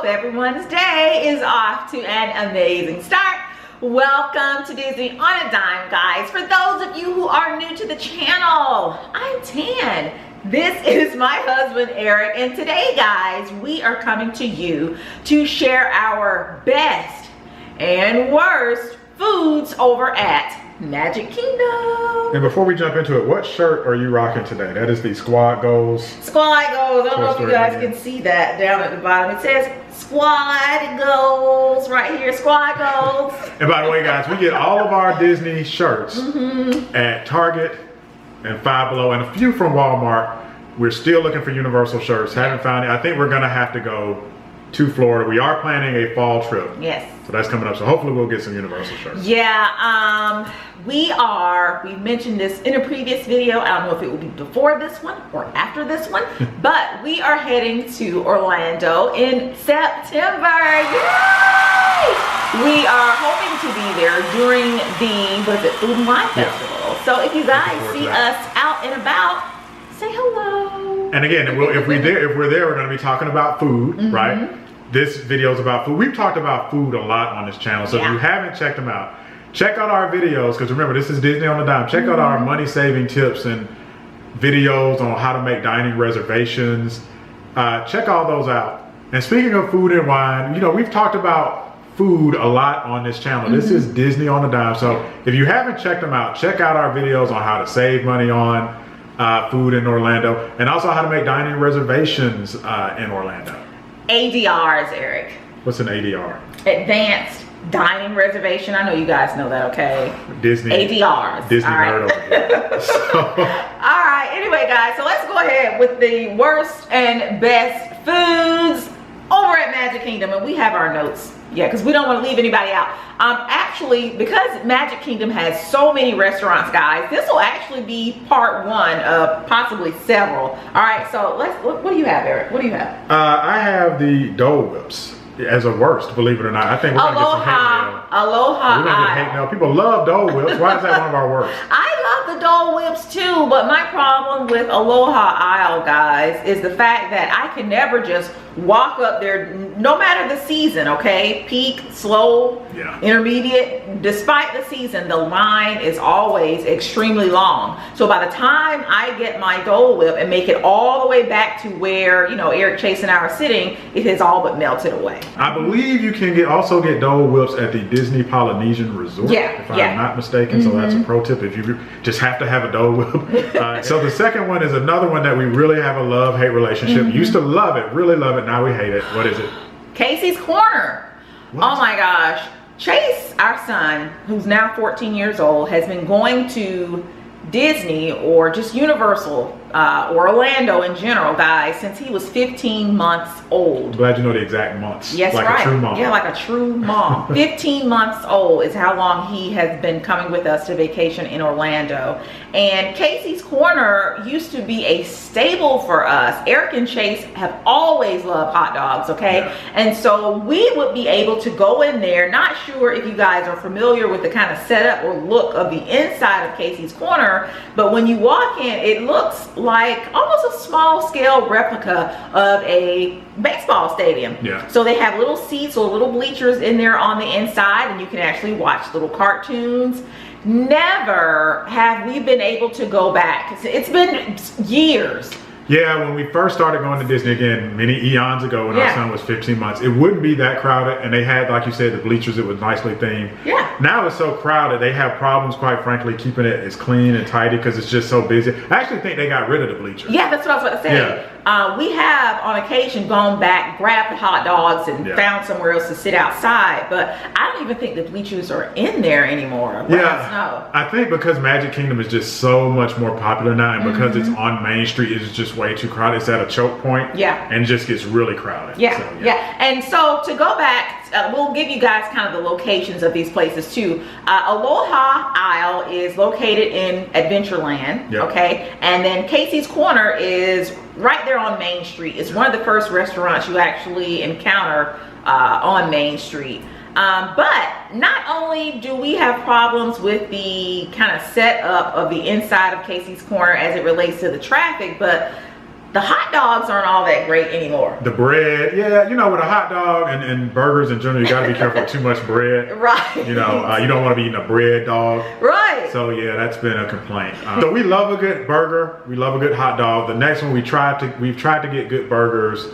hope everyone's day is off to an amazing start. Welcome to Disney on a Dime, guys. For those of you who are new to the channel, I'm Tan. This is my husband, Eric, and today, guys, we are coming to you to share our best and worst foods over at Magic Kingdom. And before we jump into it, what shirt are you rocking today? That is the Squad Goals. Squad Goals. I don't know if you guys can see that down at the bottom. It says Squad Goals right here. Squad Goals. And by the way, guys, we get all of our Disney shirts at Target and Five Below and a few from Walmart. We're still looking for Universal shirts. Haven't found it. I think we're going to have to go to Florida. We are planning a fall trip. Yes. So that's coming up. So hopefully we'll get some Universal shirts. Yeah, we mentioned this in a previous video. I don't know if it will be before this one or after this one, but we are heading to Orlando in September. Yay! We are hoping to be there during the, what is it, Food and Wine Festival. So if you guys see us out and about, say hello. And again, if we're there, we're going to be talking about food, right? This video is about food. We've talked about food a lot on this channel, so if you haven't checked them out, check out our videos, because remember, this is Disney on a Dime. Check out our money-saving tips and videos on how to make dining reservations. Check all those out. And speaking of food and wine, you know, we've talked about food a lot on this channel. This is Disney on a Dime, so if you haven't checked them out, check out our videos on how to save money on food in Orlando, and also how to make dining reservations in Orlando. ADRs, Eric. What's an ADR? Advanced Dining Reservation. I know you guys know that, okay? Disney. ADRs. Disney nerd over here. All right, anyway, guys, so let's go ahead with the worst and best foods over at Magic Kingdom, and we have our notes. Yeah, because we don't want to leave anybody out. Actually, because Magic Kingdom has so many restaurants, guys, this will actually be part one of possibly several. All right, so what do you have, Eric? What do you have? I have the Dole Whips as a worst, believe it or not. I think we're going to get some hate mail. Aloha. We're going to get hate mail. People love Dole Whips. Why is that one of our worst? I love the Dole Whips too, but my problem with Aloha Isle, guys, is the fact that I can never just walk up there, no matter the season, okay? Peak, slow, intermediate, despite the season, the line is always extremely long. So by the time I get my Dole Whip and make it all the way back to where, you know, Eric, Chase, and I are sitting, it has all but melted away. I believe you can also get Dole Whips at the Disney Polynesian Resort, if I'm not mistaken. So that's a pro tip if you just have to have a Dole Whip. So the second one is another one that we really have a love-hate relationship. Used to love it, really love it. Now we hate it. What is it? Casey's Corner. What? Oh my gosh. Chase, our son, who's now 14 years old, has been going to Disney or just Universal or Orlando in general, guys, since he was 15 months old. I'm glad you know the exact months. Yes, like a true mom. Yeah, like a true mom. 15 months old is how long he has been coming with us to vacation in Orlando. And Casey's Corner used to be a staple for us. Eric and Chase have always loved hot dogs, okay? And so we would be able to go in there, not sure if you guys are familiar with the kind of setup or look of the inside of Casey's Corner, but when you walk in, it looks like almost a small scale replica of a baseball stadium. So they have little seats or little bleachers in there on the inside, and you can actually watch little cartoons. Never have we been able to go back. It's been years. Yeah, when we first started going to Disney, again, many eons ago when our son was 15 months, it wouldn't be that crowded, and they had, like you said, the bleachers, it was nicely themed. Now it's so crowded, they have problems, quite frankly, keeping it as clean and tidy because it's just so busy. I actually think they got rid of the bleachers. Yeah, that's what I was about to say. We have, on occasion, gone back, grabbed the hot dogs, and found somewhere else to sit outside, but I don't even think the bleachers are in there anymore. I think because Magic Kingdom is just so much more popular now, and because it's on Main Street, it's just way too crowded. It's at a choke point, and just gets really crowded. And so to go back, we'll give you guys kind of the locations of these places too. Aloha Isle is located in Adventureland, okay? And then Casey's Corner is right there on Main Street. It's one of the first restaurants you actually encounter on Main Street. But not only do we have problems with the kind of setup of the inside of Casey's Corner as it relates to the traffic, but The hot dogs aren't all that great anymore. The bread, yeah, you know, with a hot dog and burgers in general, you gotta be careful with too much bread. Right. You know, you don't want to be eating a bread dog. Right. So yeah, that's been a complaint. So we love a good burger. We love a good hot dog. The next one we've tried to get good burgers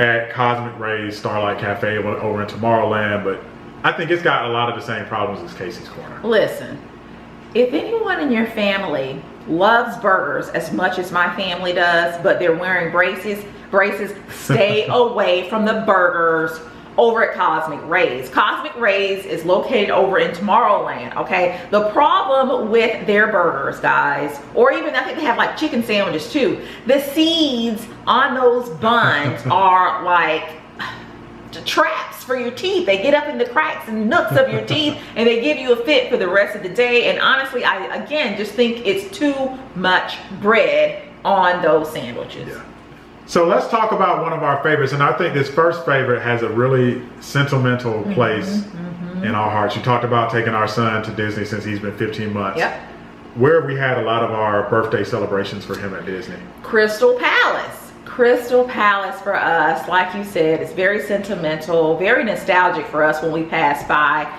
at Cosmic Ray's Starlight Cafe over in Tomorrowland, but I think it's got a lot of the same problems as Casey's Corner. Listen, if anyone in your family loves burgers as much as my family does, but they're wearing braces, stay away from the burgers over at Cosmic Ray's. Cosmic Ray's is located over in Tomorrowland, okay? The problem with their burgers, guys, or even I think they have like chicken sandwiches too, the seeds on those buns are like traps for your teeth. They get up in the cracks and nooks of your teeth and they give you a fit for the rest of the day. And honestly, I again just think it's too much bread on those sandwiches. Yeah. So let's talk about one of our favorites, and I think this first favorite has a really sentimental place in our hearts. You talked about taking our son to Disney since he's been 15 months. Yep. Where have we had a lot of our birthday celebrations for him at Disney? Crystal Palace. Crystal Palace for us, like you said, is very sentimental, very nostalgic for us when we pass by.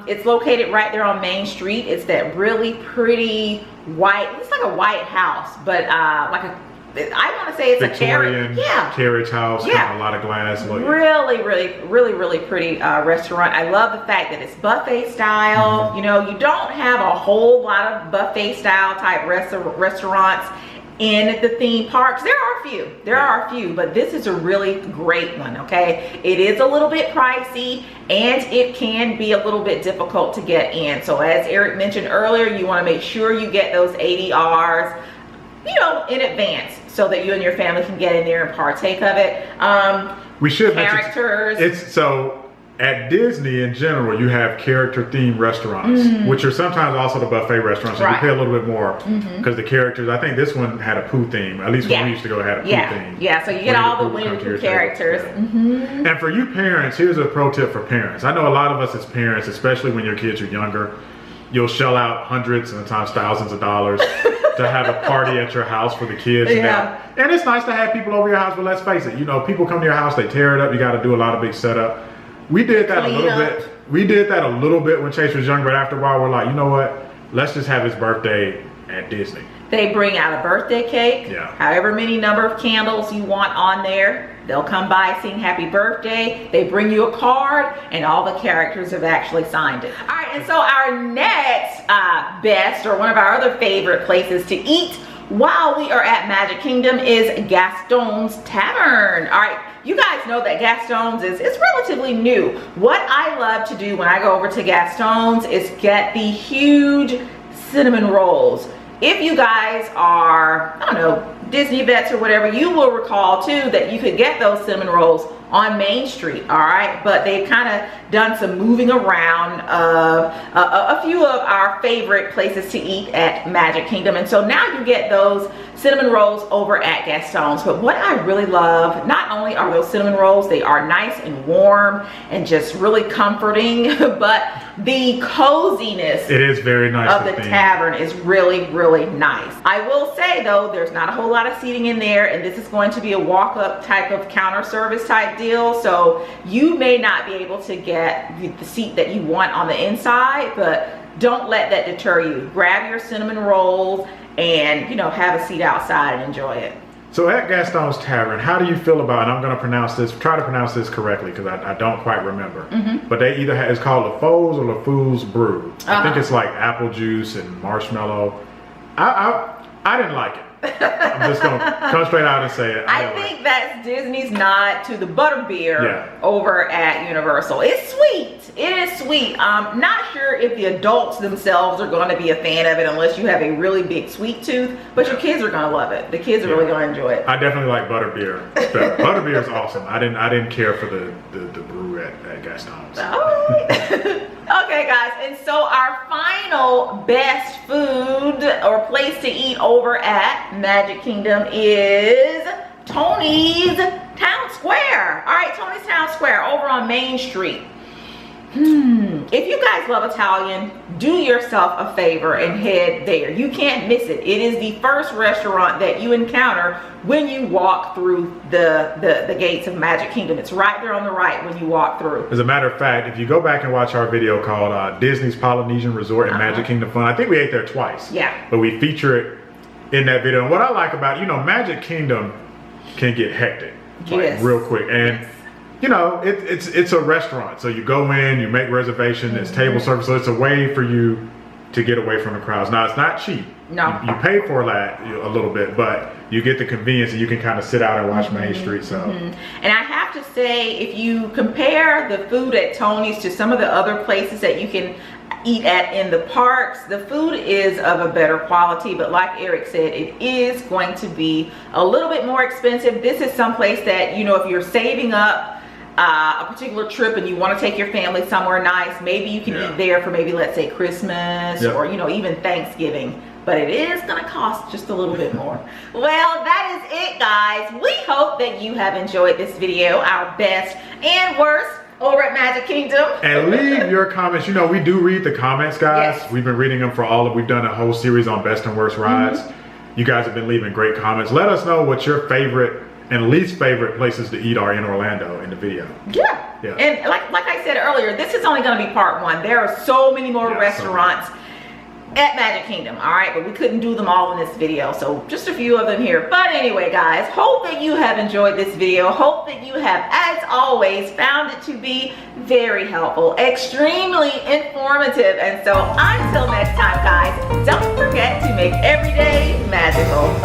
It's located right there on Main Street. It's that really pretty white, it's like a white house, but like a, I want to say it's Victorian, a carriage house, yeah. kind of a lot of glass. Really pretty restaurant. I love the fact that it's buffet style. You know, you don't have a whole lot of buffet style type restaurants in the theme parks. There are a few, but this is a really great one, okay? It is a little bit pricey and it can be a little bit difficult to get in. So as Eric mentioned earlier, you want to make sure you get those ADRs, you know, in advance so that you and your family can get in there and partake of it. We should characters. It's so at Disney in general, you have character themed restaurants, which are sometimes also the buffet restaurants. So you pay a little bit more because the characters, I think this one had a Pooh theme. At least when we used to go, it had a Pooh theme. Yeah, so you get all the Winnie the Pooh characters. And for you parents, here's a pro tip for parents. I know a lot of us as parents, especially when your kids are younger, you'll shell out hundreds and sometimes thousands of dollars to have a party at your house for the kids. And it's nice to have people over your house, but let's face it, you know, people come to your house, they tear it up, you got to do a lot of big setup. We did that a little bit. We did that a little bit when Chase was young, but after a while we're like, you know what? Let's just have his birthday at Disney. They bring out a birthday cake, however many number of candles you want on there. They'll come by, sing happy birthday. They bring you a card and all the characters have actually signed it. All right, and so our next best, or one of our other favorite places to eat while we are at Magic Kingdom is Gaston's Tavern. All right, you guys know that Gaston's is relatively new. What I love to do when I go over to Gaston's is get the huge cinnamon rolls. If you guys are, I don't know, Disney vets or whatever, you will recall too that you could get those cinnamon rolls on Main Street, all right? But they've kind of done some moving around of a few of our favorite places to eat at Magic Kingdom. And so now you get those cinnamon rolls over at Gaston's. But what I really love, not only are those cinnamon rolls, they are nice and warm and just really comforting, but the coziness it is very nice of the tavern is really nice. I will say though, there's not a whole lot of seating in there, and this is going to be a walk-up type of counter service type deal, so you may not be able to get the seat that you want on the inside, but don't let that deter you. Grab your cinnamon rolls and, you know, have a seat outside and enjoy it. So at Gaston's Tavern, how do you feel about, and I'm going to try to pronounce this correctly because I don't quite remember, but they either have, it's called LaFoe's or LaFoe's Brew. I think it's like apple juice and marshmallow. I didn't like it. I'm just going to come straight out and say it. I think that's Disney's nod to the butterbeer over at Universal. It's sweet. It is sweet. Not sure if the adults themselves are going to be a fan of it unless you have a really big sweet tooth, but your kids are going to love it. The kids are really going to enjoy it. I definitely like butterbeer. Butterbeer is awesome. I didn't care for the brew at Gaston's. Okay guys, and so our final best food or place to eat over at Magic Kingdom is Tony's Town Square. All right, Tony's Town Square over on Main Street. If you guys love Italian, do yourself a favor and head there. You can't miss it. It is the first restaurant that you encounter when you walk through the gates of Magic Kingdom. It's right there on the right when you walk through. As a matter of fact, if you go back and watch our video called Disney's Polynesian Resort and Magic Kingdom Fun, I think we ate there twice. Yeah. But we feature it in that video. And what I like about, you know, Magic Kingdom can get hectic, like real quick. And you know, it's a restaurant. So you go in, you make reservation, it's table service. So it's a way for you to get away from the crowds. Now, it's not cheap. No. You pay for that a little bit, but you get the convenience and you can kind of sit out and watch Main Street. So. And I have to say, if you compare the food at Tony's to some of the other places that you can eat at in the parks, the food is of a better quality, but like Eric said, it is going to be a little bit more expensive. This is someplace that, you know, if you're saving up a particular trip and you want to take your family somewhere nice, maybe you can eat there for maybe, let's say, Christmas or, you know, even Thanksgiving. But it is going to cost just a little bit more. Well, that is it, guys. We hope that you have enjoyed this video, our best and worst over at Magic Kingdom. And leave your comments. You know, we do read the comments, guys. We've been reading them for all of, we've done a whole series on best and worst rides. You guys have been leaving great comments. Let us know what your favorite and least favorite places to eat are in Orlando in the video. And like I said earlier, this is only going to be part 1. There are so many more restaurants at Magic Kingdom, all right, but we couldn't do them all in this video, so just a few of them here. But anyway, guys, hope that you have enjoyed this video. Hope that you have, as always, found it to be very helpful, extremely informative. And so until next time, guys, don't forget to make every day magical.